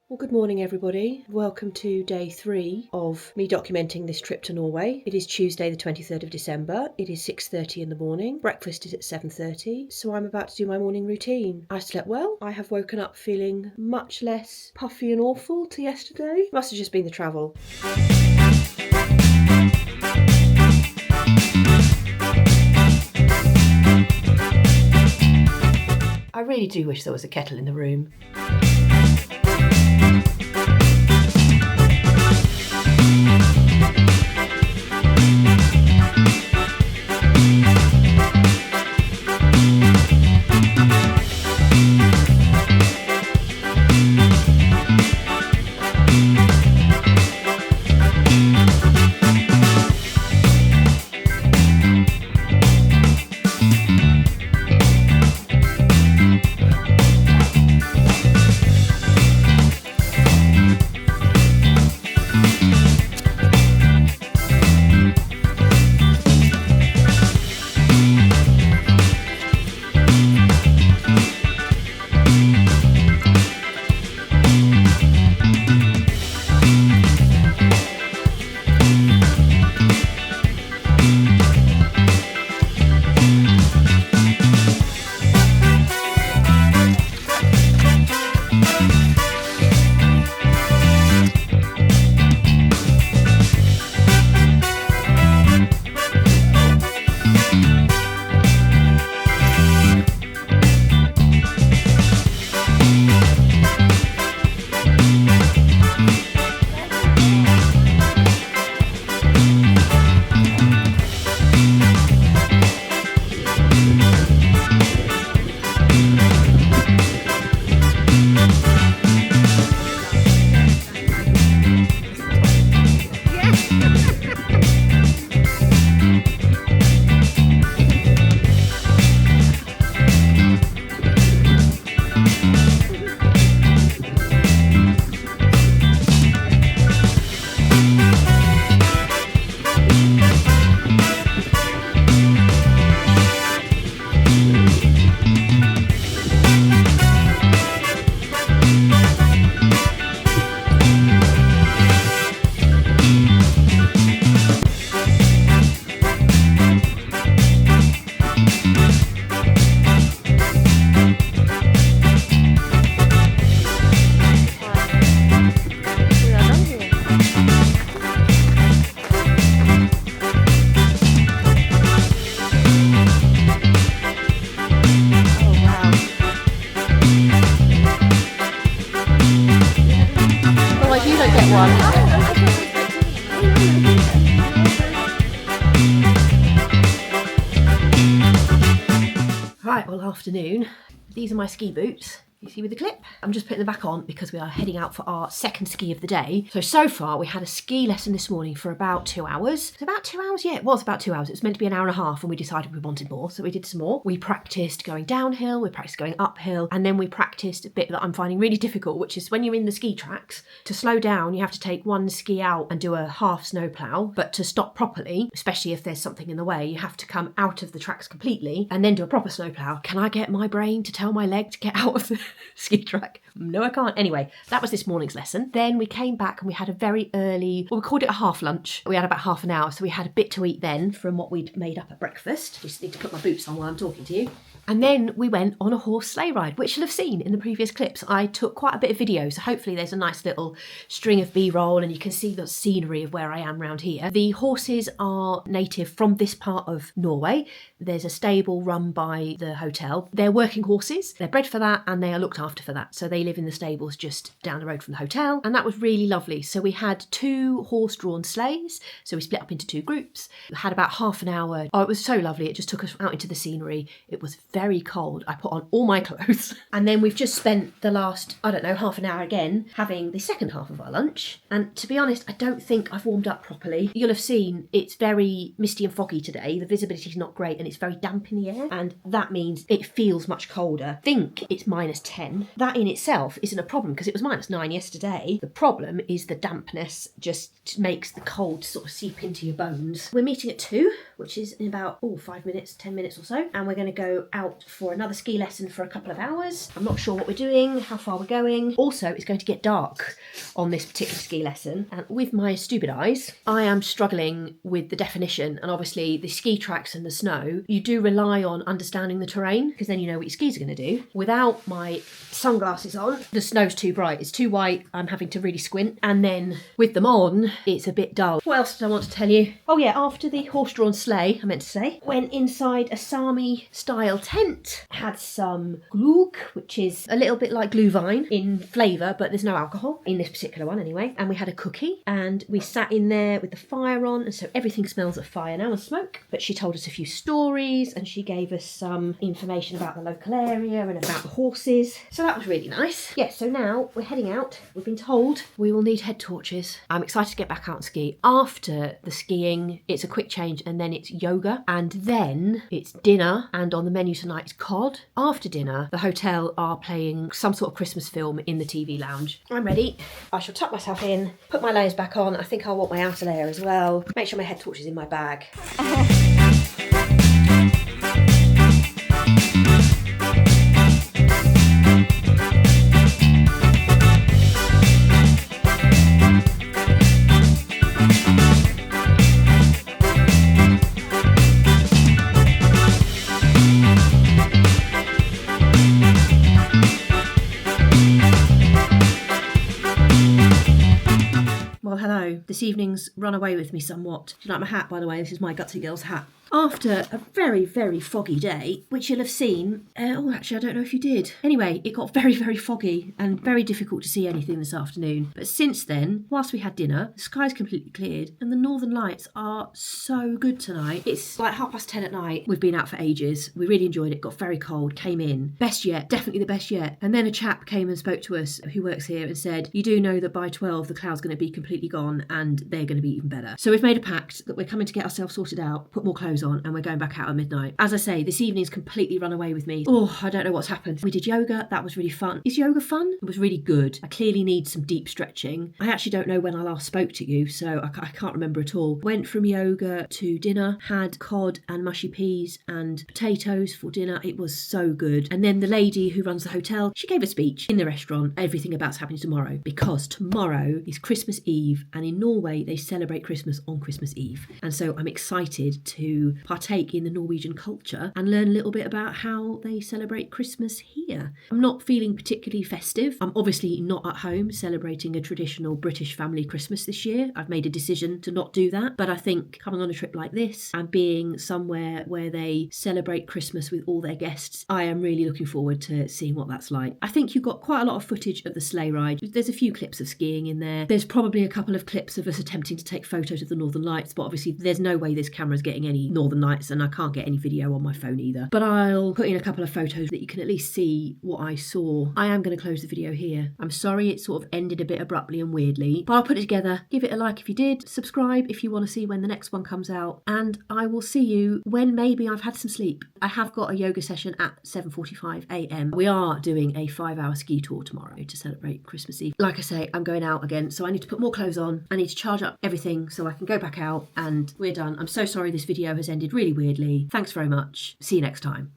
Well, good morning everybody. Welcome to day 3 of me documenting this trip to Norway. It is Tuesday the 23rd of December. It is 6:30 in the morning. Breakfast is at 7:30, so I'm about to do my morning routine. I slept well. I have woken up feeling much less puffy and awful to yesterday. Must have just been the travel. I really do wish there was a kettle in the room. Right, well, afternoon. These are my ski boots. You see with the clip? I'm just putting them back on because we are heading out for our second ski of the day. So far we had a ski lesson this morning for about 2 hours. It's about 2 hours? Yeah, it was about 2 hours. It was meant to be an hour and a half and we decided we wanted more, so we did some more. We practiced going downhill, we practiced going uphill, and then we practiced a bit that I'm finding really difficult, which is when you're in the ski tracks, to slow down, you have to take one ski out and do a half snowplow, but to stop properly, especially if there's something in the way, you have to come out of the tracks completely and then do a proper snowplow. Can I get my brain to tell my leg to get out of the ski track? No, I can't. Anyway, that was this morning's lesson. Then we came back and we had a very early, well, we called it a half lunch. We had about half an hour, so we had a bit to eat then from what we'd made up at breakfast. Just need to put my boots on while I'm talking to you. And then we went on a horse sleigh ride, which you'll have seen in the previous clips. I took quite a bit of video, so hopefully there's a nice little string of B-roll and you can see the scenery of where I am around here. The horses are native from this part of Norway. There's a stable run by the hotel. They're working horses. They're bred for that and they are looked after for that. So they live in the stables just down the road from the hotel. And that was really lovely. So we had 2 horse-drawn sleighs. So we split up into 2 groups. We had about half an hour. Oh, it was so lovely. It just took us out into the scenery. It was very cold. I put on all my clothes. And then we've just spent the last, I don't know, half an hour again having the second half of our lunch. And to be honest, I don't think I've warmed up properly. You'll have seen it's very misty and foggy today. The visibility's not great and it's very damp in the air. And that means it feels much colder. I think it's -10. That in itself isn't a problem because it was -9 yesterday. The problem is the dampness just makes the cold sort of seep into your bones. We're meeting at 2. which is in about 5 minutes, 10 minutes or so. And we're going to go out for another ski lesson for a couple of hours. I'm not sure what we're doing, how far we're going. Also, it's going to get dark on this particular ski lesson. And with my stupid eyes, I am struggling with the definition. And obviously the ski tracks and the snow, you do rely on understanding the terrain because then you know what your skis are going to do. Without my sunglasses on, the snow's too bright. It's too white. I'm having to really squint. And then with them on, it's a bit dull. What else did I want to tell you? Oh yeah, after the horse-drawn sleigh, I meant to say, went inside a Saami style tent, had some glögg, which is a little bit like glühwein in flavour, but there's no alcohol in this particular one anyway. And we had a cookie and we sat in there with the fire on, and so everything smells of fire now and smoke. But she told us a few stories and she gave us some information about the local area and about the horses. So that was really nice. Yeah, so now we're heading out. We've been told we will need head torches. I'm excited to get back out and ski. After the skiing, it's a quick change and then it's yoga and then it's dinner, and on the menu tonight is cod. After dinner, the hotel are playing some sort of Christmas film in the TV lounge. I'm ready. I shall tuck myself in, put my layers back on. I think I'll want my outer layer as well. Make sure my head torch is in my bag. Well, hello. This evening's run away with me somewhat. Do you like my hat, by the way? This is my Gutsy Girls hat. After a very, very foggy day, which you'll have seen, actually I don't know if you did. Anyway, it got very, very foggy and very difficult to see anything this afternoon. But since then, whilst we had dinner, the sky's completely cleared and the northern lights are so good tonight. It's like 10:30 at night. We've been out for ages. We really enjoyed it. Got very cold, came in. Best yet, definitely the best yet. And then a chap came and spoke to us who works here and said, you do know that by 12 the cloud's going to be completely gone and they're going to be even better. So we've made a pact that we're coming to get ourselves sorted out, put more clothes on, and we're going back out at midnight. As I say, this evening's completely run away with me. I don't know what's happened. We did yoga. That was really fun. Is yoga fun? It was really good. I clearly need some deep stretching. I actually don't know when I last spoke to you, so I can't remember at all. Went from yoga to dinner, had cod and mushy peas and potatoes for dinner. It was so good. And then the lady who runs the hotel, she gave a speech in the restaurant, everything about happening tomorrow, because tomorrow is Christmas Eve, and in Norway they celebrate Christmas on Christmas Eve. And so I'm excited to partake in the Norwegian culture and learn a little bit about how they celebrate Christmas here. I'm not feeling particularly festive. I'm obviously not at home celebrating a traditional British family Christmas this year. I've made a decision to not do that, but I think coming on a trip like this and being somewhere where they celebrate Christmas with all their guests, I am really looking forward to seeing what that's like. I think you've got quite a lot of footage of the sleigh ride. There's a few clips of skiing in there. There's probably a couple of clips of us attempting to take photos of the northern lights, but obviously there's no way this camera's getting any northern lights and I can't get any video on my phone either. But I'll put in a couple of photos that you can at least see what I saw. I am going to close the video here. I'm sorry it sort of ended a bit abruptly and weirdly, but I'll put it together. Give it a like if you did. Subscribe if you want to see when the next one comes out. And I will see you when maybe I've had some sleep. I have got a yoga session at 7:45 a.m. We are doing a 5-hour ski tour tomorrow to celebrate Christmas Eve. Like I say, I'm going out again, so I need to put more clothes on. I need to charge up everything so I can go back out, and we're done. I'm so sorry this video has ended really weirdly. Thanks very much. See you next time.